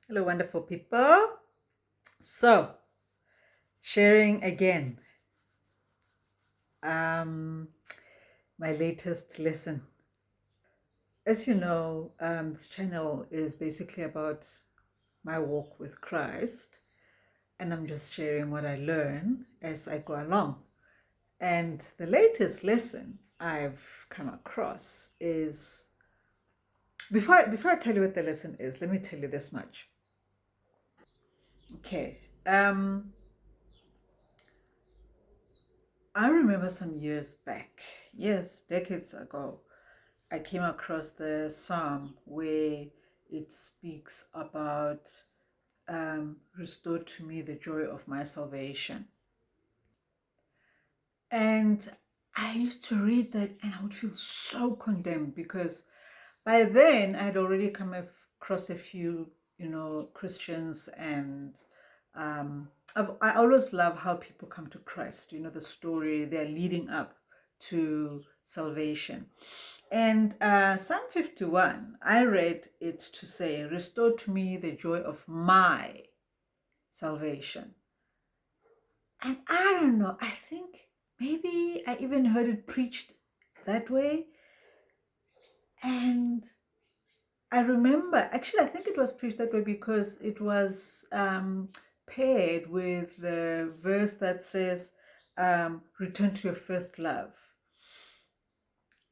Hello, wonderful people. So, sharing again um, my latest lesson. As you know, this channel is basically about my walk with Christ, and I'm just sharing what I learn as I go along. And the latest lesson I've come across is before I tell you what the lesson is, let me tell you this much. Okay. I remember some years back, yes, decades ago, I came across the psalm where it speaks about restore to me the joy of my salvation. And I used to read that and I would feel so condemned because by then I'd already come across a few, Christians, and I always love how people come to Christ, the story they're leading up to salvation. And Psalm 51, I read it to say, restore to me the joy of my salvation. And I don't know, I think maybe I even heard it preached that way. And I remember, actually, I think it was preached that way because it was paired with the verse that says, return to your first love.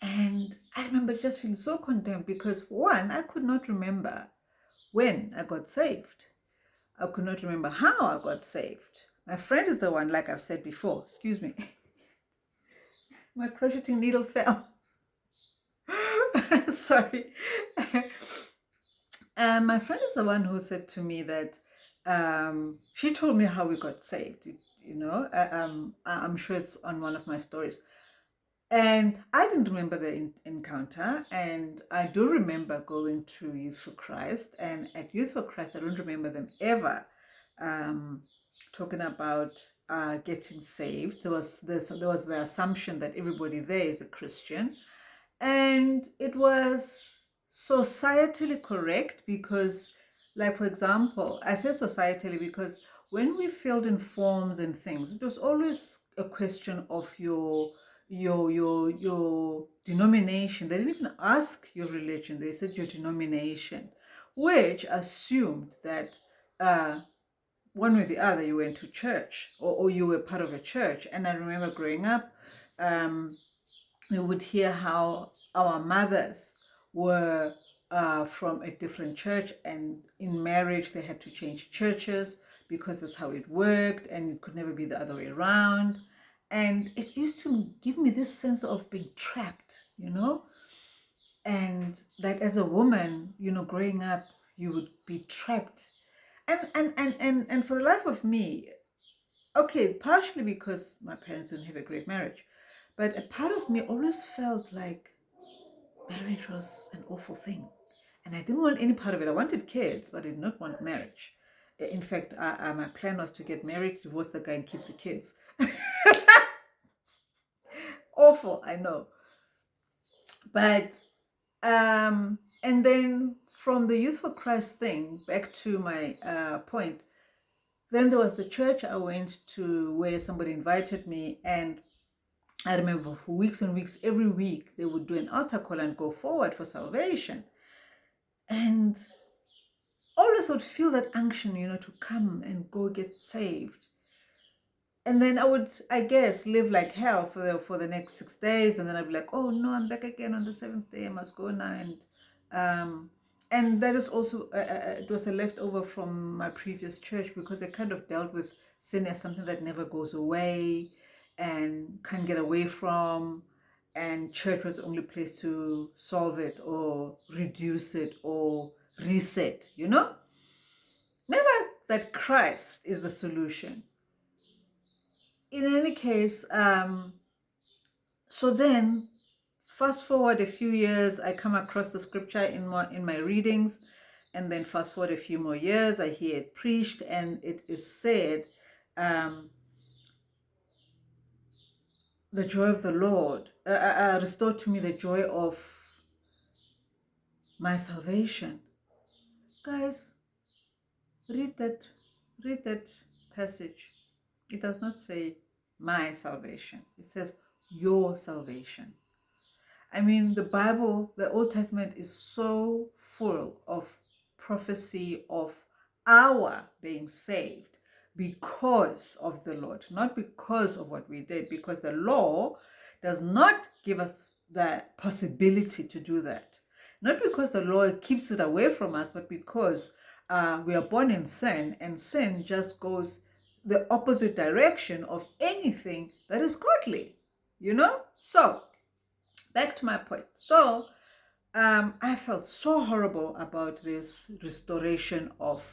And I remember just feeling so condemned because, for one, I could not remember when I got saved. I could not remember how I got saved. My friend is the one, like I've said before, excuse me, my crocheting needle fell. Sorry. My friend is the one who said to me that she told me how we got saved. I'm sure it's on one of my stories. And I didn't remember the encounter. And I do remember going to Youth for Christ. And at Youth for Christ, I don't remember them ever talking about getting saved. There was the assumption that everybody there is a Christian. And it was societally correct because, like, for example, I say societally because when we filled in forms and things, it was always a question of your denomination. They didn't even ask your religion, they said your denomination, which assumed that one way or the other you went to church, or you were part of a church. And I remember growing up, we would hear how our mothers were from a different church, and in marriage they had to change churches because that's how it worked, and it could never be the other way around. And it used to give me this sense of being trapped, and that as a woman, growing up, you would be trapped. And for the life of me, okay, partially because my parents didn't have a great marriage, but a part of me always felt like marriage was an awful thing. And I didn't want any part of it. I wanted kids, but I did not want marriage. In fact, my plan was to get married, divorce the guy, and keep the kids. Awful, I know. But, and then from the Youth for Christ thing, back to my point, then there was the church I went to where somebody invited me, and I remember for weeks and weeks, every week, they would do an altar call and go forward for salvation. And always would feel that unction, to come and go get saved. And then I would, I guess, live like hell for the next 6 days, and then I'd be like, oh no, I'm back again on the seventh day. I must go now. And that is also it was a leftover from my previous church because they kind of dealt with sin as something that never goes away and can't get away from, and church was the only place to solve it or reduce it or reset. Never that Christ is the solution. In any case, so then fast forward a few years, I come across the scripture in my readings, and then fast forward a few more years, I hear it preached, and it is said, the joy of the Lord, restore to me the joy of my salvation. Guys, Read that passage. It does not say my salvation. It says your salvation. I mean, the Bible, the Old Testament is so full of prophecy of our being saved because of the Lord, not because of what we did, because the law does not give us the possibility to do that. Not because the law keeps it away from us, but because we are born in sin, and sin just goes the opposite direction of anything that is godly, you know? So, back to my point. So, I felt so horrible about this restoration of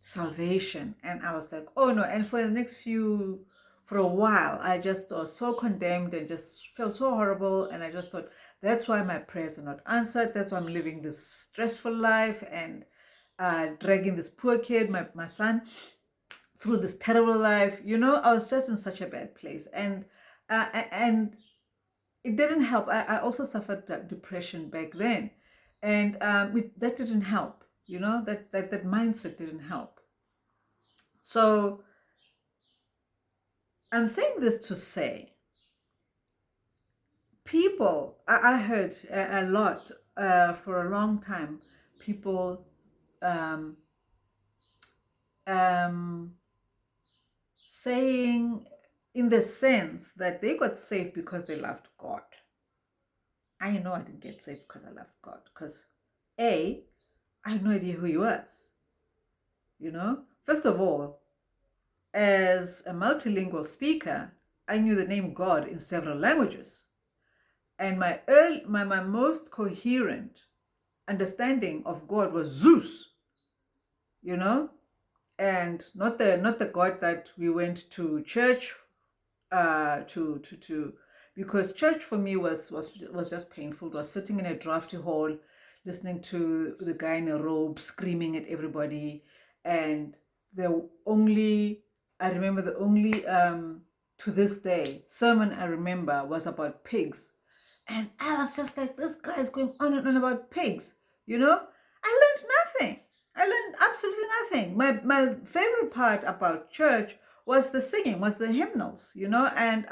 salvation, and I was like, oh no. And for a while, I just was so condemned and just felt so horrible. And I just thought, that's why my prayers are not answered. That's why I'm living this stressful life and dragging this poor kid, my son, through this terrible life. You know, I was just in such a bad place. And it didn't help. I also suffered depression back then, and that didn't help. You know, that mindset didn't help. So I'm saying this to say, people, I heard a lot for a long time, people um, um, saying in the sense that they got saved because they loved God. I know I didn't get saved because I loved God, because I had no idea who he was. You know, first of all, as a multilingual speaker, I knew the name God in several languages. And my most coherent understanding of God was Zeus, you know, and not the God that we went to church to because church for me was just painful. It was sitting in a drafty hall, listening to the guy in a robe screaming at everybody, and I remember the only to this day sermon I remember was about pigs, and I was just like, this guy is going on and on about pigs, you know. I learned nothing. I learned absolutely nothing. My favorite part about church was the singing, was the hymnals, you know. And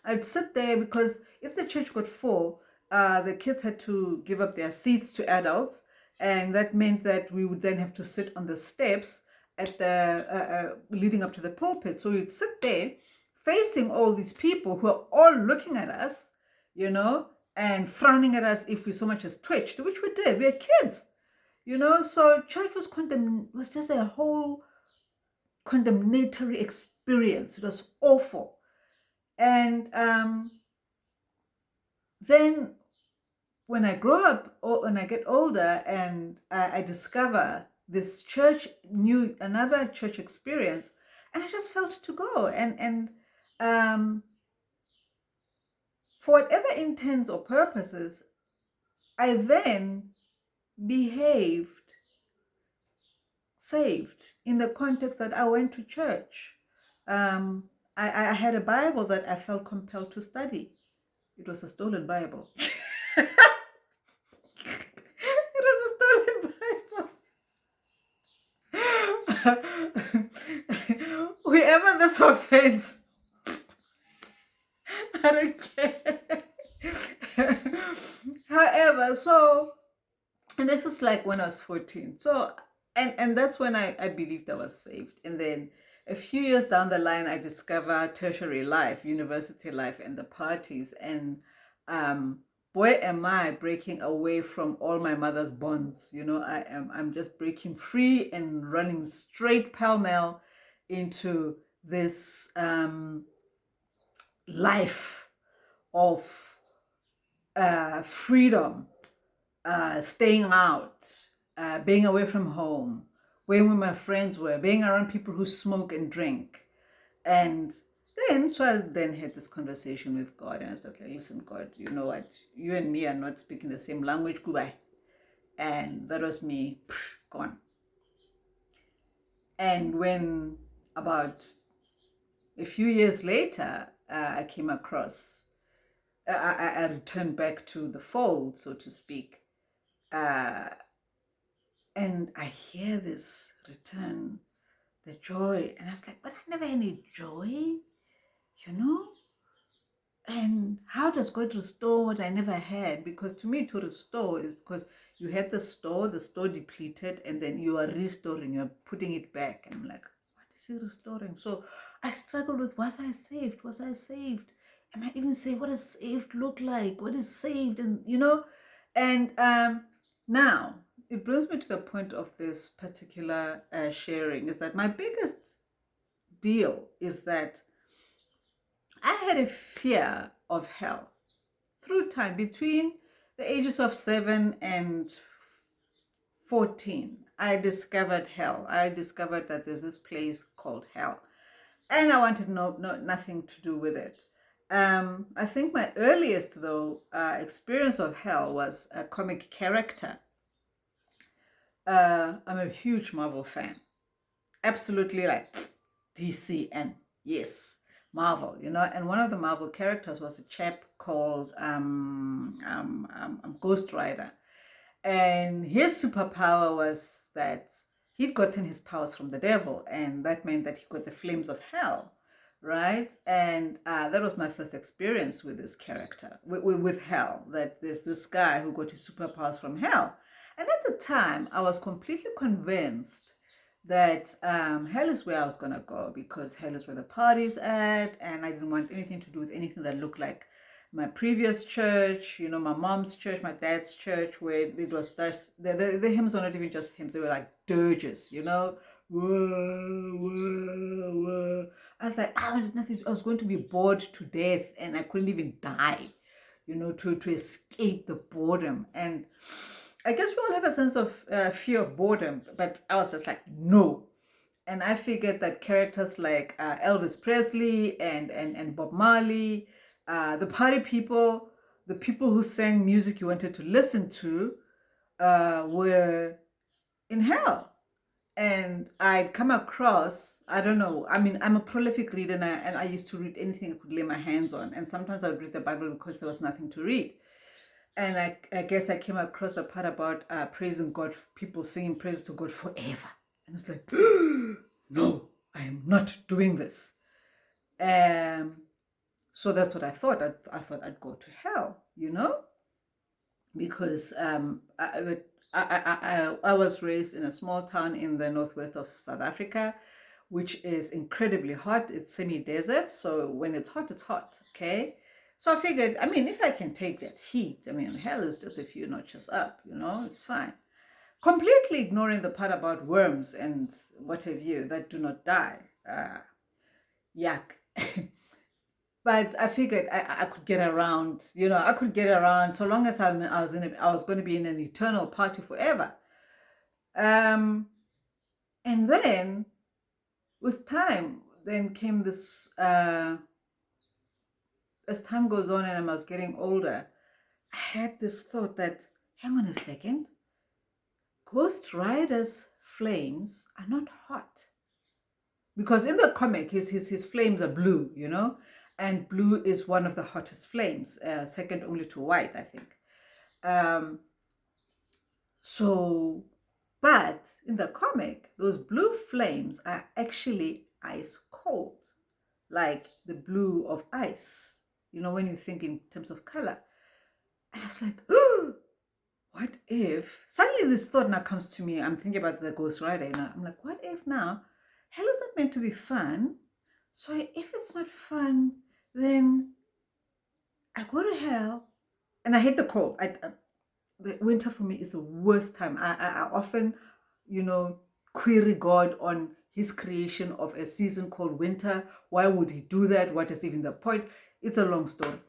I'd sit there, because if the church got full, the kids had to give up their seats to adults, and that meant that we would then have to sit on the steps at the leading up to the pulpit. So we'd sit there facing all these people who are all looking at us, you know, and frowning at us if we so much as twitched, which we did. We are kids, you know. So church was just a whole condemnatory experience. It was awful. And then when I grow up, or when I get older, and I discover this church, another church experience, and I just felt to go. And for whatever intents or purposes, I then behaved saved in the context that I went to church. I had a Bible that I felt compelled to study. It was a stolen Bible. It was a stolen Bible. Whoever this offends, I don't care. However, and this is like when I was 14. So, and that's when I believed I was saved. And then a few years down the line, I discovered tertiary life, university life, and the parties. And boy, am I breaking away from all my mother's bonds. You know, I'm just breaking free and running straight pell-mell into this life of freedom, staying out, being away from home, going where my friends were, being around people who smoke and drink. And so I then had this conversation with God, and I was just like, listen, God, you know what? You and me are not speaking the same language. Goodbye. And that was me, gone. And when about a few years later, I came across, I returned back to the fold, so to speak. And I hear this return, the joy. And I was like, but I never had any joy, you know? And how does God restore what I never had? Because to me, to restore is because you had the store depleted, and then you are restoring, you're putting it back. And I'm like, what is he restoring? So I struggled with, was I saved? Was I saved? Am I even saved? What does saved look like? What is saved? And and now it brings me to the point of this particular sharing, is that my biggest deal is that I had a fear of hell through time between the ages of 7 and 14. I discovered hell. I discovered that there's this place called hell, and I wanted nothing to do with it. I think my earliest though experience of hell was a comic character. I'm a huge Marvel fan, absolutely, like DC, and yes, Marvel, and one of the Marvel characters was a chap called Ghost Rider. And his superpower was that he'd gotten his powers from the devil, and that meant that he got the flames of hell, right? And that was my first experience with this character, with hell, that there's this guy who got his superpowers from hell. And at the time, I was completely convinced that hell is where I was going to go, because hell is where the party's at, and I didn't want anything to do with anything that looked like my previous church, my mom's church, my dad's church, where it was the hymns were not even just hymns, they were like dirges, whoa, whoa, whoa. I was like, I wanted nothing. I was going to be bored to death, and I couldn't even die, to escape the boredom. And I guess we all have a sense of fear of boredom, but I was just like, no. And I figured that characters like Elvis Presley and Bob Marley, the party people, the people who sang music you wanted to listen to, were in hell. And I'd come across, I don't know, I mean, I'm a prolific reader, and I used to read anything I could lay my hands on. And sometimes I would read the Bible because there was nothing to read. And I guess I came across the part about praising God, people singing praise to God forever. And it's like, no, I am not doing this. So that's what I thought. I thought I'd go to hell, because I was raised in a small town in the northwest of South Africa, which is incredibly hot. It's semi-desert, so when it's hot, okay? So I figured, I mean, if I can take that heat, I mean, hell is just a few notches up, it's fine. Completely ignoring the part about worms and what have you that do not die. Yuck. But I figured I could get around, I could get around so long as I was going to be in an eternal party forever. And then with time, then came this, as time goes on and I was getting older, I had this thought that, hang on a second, Ghost Rider's flames are not hot. Because in the comic, his flames are blue, and blue is one of the hottest flames, second only to white, I think. But in the comic, those blue flames are actually ice cold, like the blue of ice, when you think in terms of color. And I was like, oh, what if, suddenly this thought now comes to me, I'm thinking about the Ghost Rider, I'm like, what if now, hell is not meant to be fun, so if it's not fun, then I go to hell, and I hate the cold. The winter for me is the worst time. I often, query God on his creation of a season called winter. Why would he do that? What is even the point? It's a long story.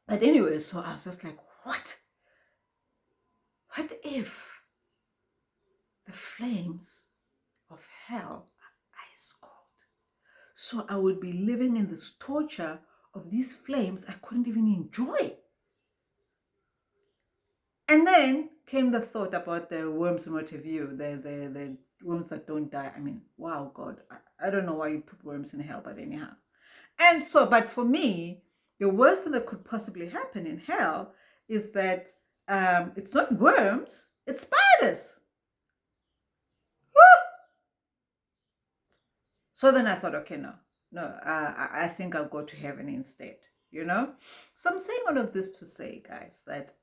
But anyway, so I was just like, what? What if the flames of hell are ice cold? So I would be living in this torture of these flames I couldn't even enjoy. And then came the thought about the worms and what have you, the worms that don't die. I mean, wow, God, I don't know why you put worms in hell, but anyhow. And so, but for me, the worst thing that could possibly happen in hell is that it's not worms, it's spiders. So then I thought, okay, no, I think I'll go to heaven instead, So I'm saying all of this to say, guys, that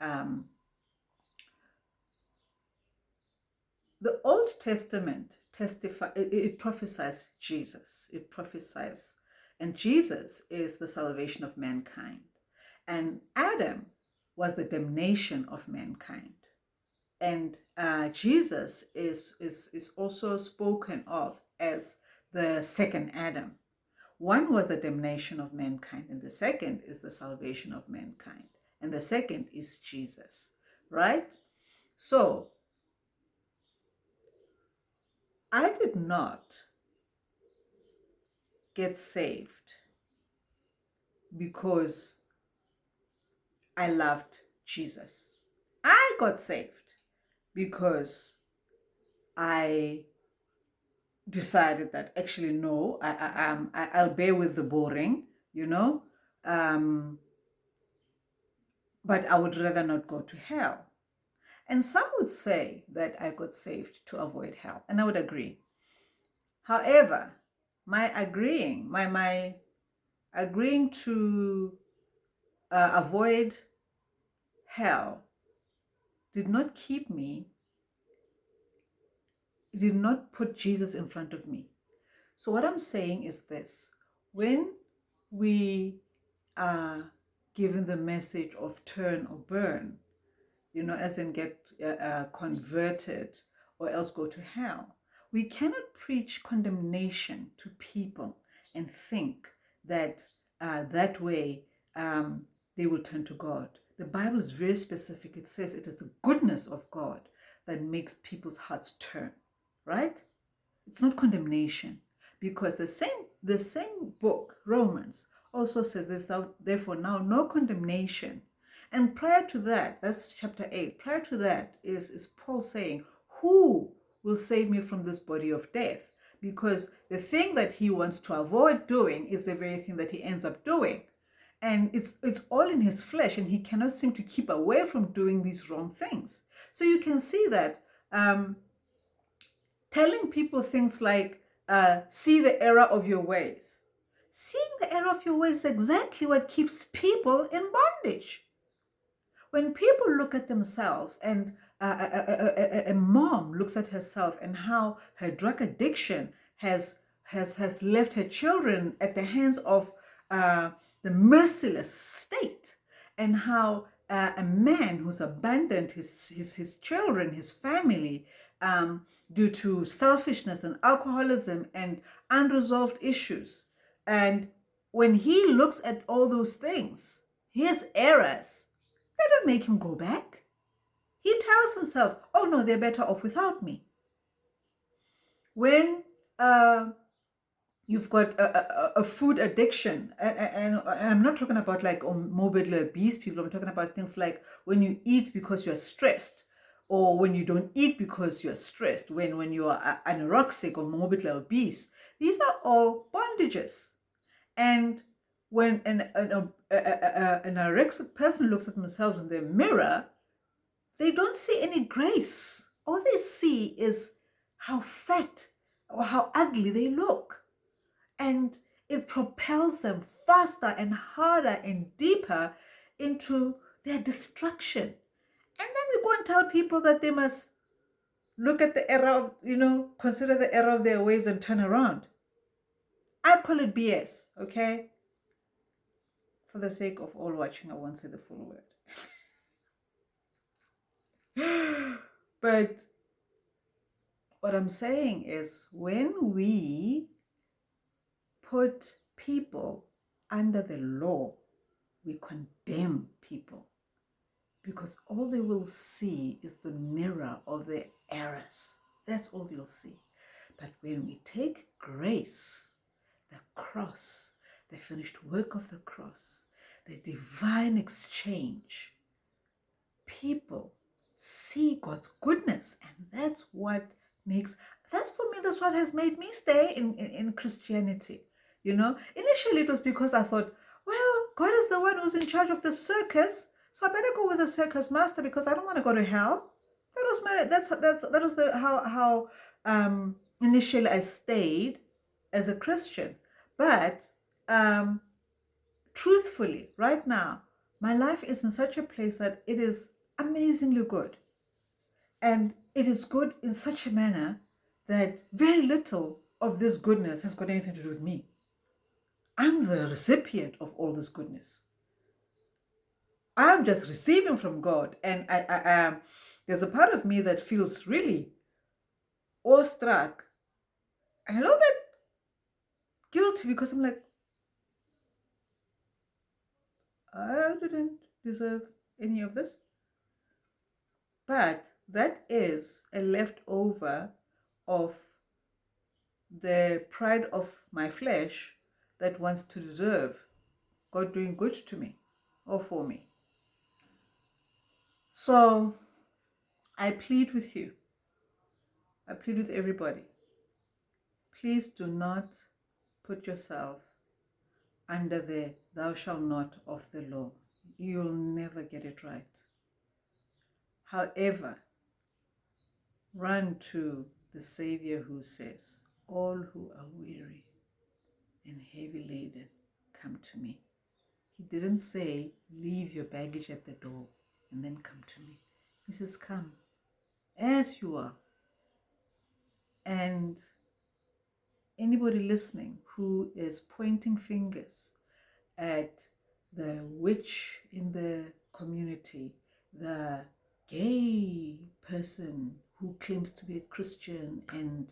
the Old Testament it prophesies Jesus. It prophesies, and Jesus is the salvation of mankind. And Adam was the damnation of mankind. And Jesus is also spoken of as the second Adam. One was the damnation of mankind, and the second is the salvation of mankind. And the second is Jesus, right? So I did not get saved because I loved Jesus. I got saved because I decided that actually no, I'll bear with the boring, but I would rather not go to hell. And some would say that I got saved to avoid hell, and I would agree. However, my agreeing to avoid hell did not did not put Jesus in front of me. So what I'm saying is this: when we are given the message of turn or burn, as in get converted or else go to hell, we cannot preach condemnation to people and think that that way they will turn to God. The Bible is very specific. It says it is the goodness of God that makes people's hearts turn, right? It's not condemnation, because the same book, Romans, also says this, therefore now no condemnation. And prior to that, that's chapter 8, prior to that is Paul saying, who will save me from this body of death? Because the thing that he wants to avoid doing is the very thing that he ends up doing. And it's all in his flesh, and he cannot seem to keep away from doing these wrong things. So you can see that telling people things like, see the error of your ways. Seeing the error of your ways is exactly what keeps people in bondage. When people look at themselves, and a mom looks at herself and how her drug addiction has left her children at the hands of the merciless state, and how a man who's abandoned his children, his family, due to selfishness and alcoholism and unresolved issues. And when he looks at all those things, his errors, they don't make him go back. He tells himself, oh no, they're better off without me. When you've got a food addiction, and I'm not talking about like morbidly obese people, I'm talking about things like when you eat because you're stressed, or when you don't eat because you're stressed, when you are anorexic or morbidly obese. These are all bondages. And when an anorexic person looks at themselves in the mirror, they don't see any grace. All they see is how fat or how ugly they look. And it propels them faster and harder and deeper into their destruction. And then we go and tell people that they must look at the error of, consider the error of their ways and turn around. I call it BS, okay? For the sake of all watching, I won't say the full word. But what I'm saying is, when we put people under the law, we condemn people, because all they will see is the mirror of their errors. That's all they'll see. But when we take grace, the cross, the finished work of the cross, the divine exchange, people see God's goodness, and that's what has made me stay in Christianity. Initially it was because I thought, well, God is the one who's in charge of the circus, so I better go with the circus master because I don't want to go to hell. That was how initially I stayed. as a Christian. But truthfully, right now, my life is in such a place that it is amazingly good. And it is good in such a manner that very little of this goodness has got anything to do with me. I'm the recipient of all this goodness. I'm just receiving from God. And there's a part of me that feels really awestruck and a little bit guilty, because I'm like, I didn't deserve any of this. But that is a leftover of the pride of my flesh that wants to deserve God doing good to me or for me. So I plead with you. I plead with everybody. Please do not put yourself under the thou shalt not of the law. You'll never get it right. However, run to the Savior who says, all who are weary and heavy laden, come to me. He didn't say, leave your baggage at the door and then come to me. He says, come as you are. And anybody listening who is pointing fingers at the witch in the community, the gay person who claims to be a Christian and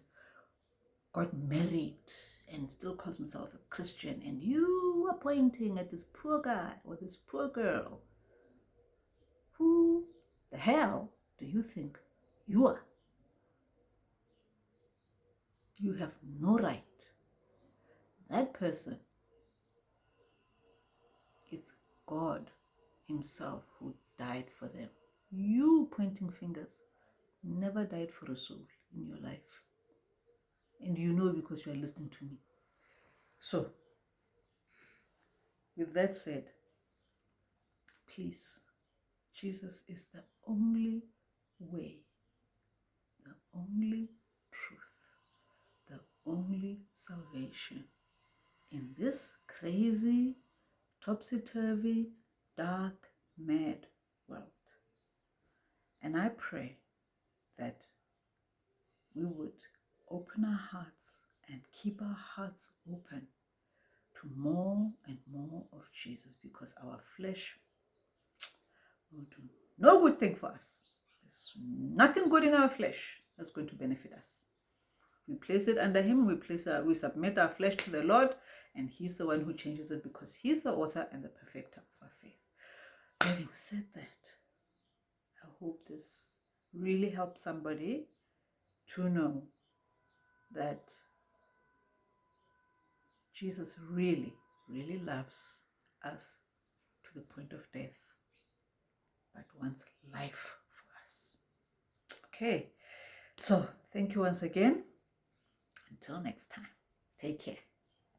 got married and still calls himself a Christian, and you are pointing at this poor guy or this poor girl, who the hell do you think you are? You have no right. That person, it's God himself who died for them. You pointing fingers never died for a soul in your life. And you know, because you are listening to me. So, with that said, please, Jesus is the only way, the only truth, the only salvation in this crazy, topsy-turvy, dark, mad world. And I pray that we would open our hearts and keep our hearts open to more and more of Jesus, because our flesh will do no good thing for us. There's nothing good in our flesh that's going to benefit us. We place it under him, we submit our flesh to the Lord, and he's the one who changes it, because he's the author and the perfecter of our faith. Having said that, I hope this really helps somebody to know that Jesus really, really loves us to the point of death, but wants life for us. Okay, so thank you once again. Until next time, take care.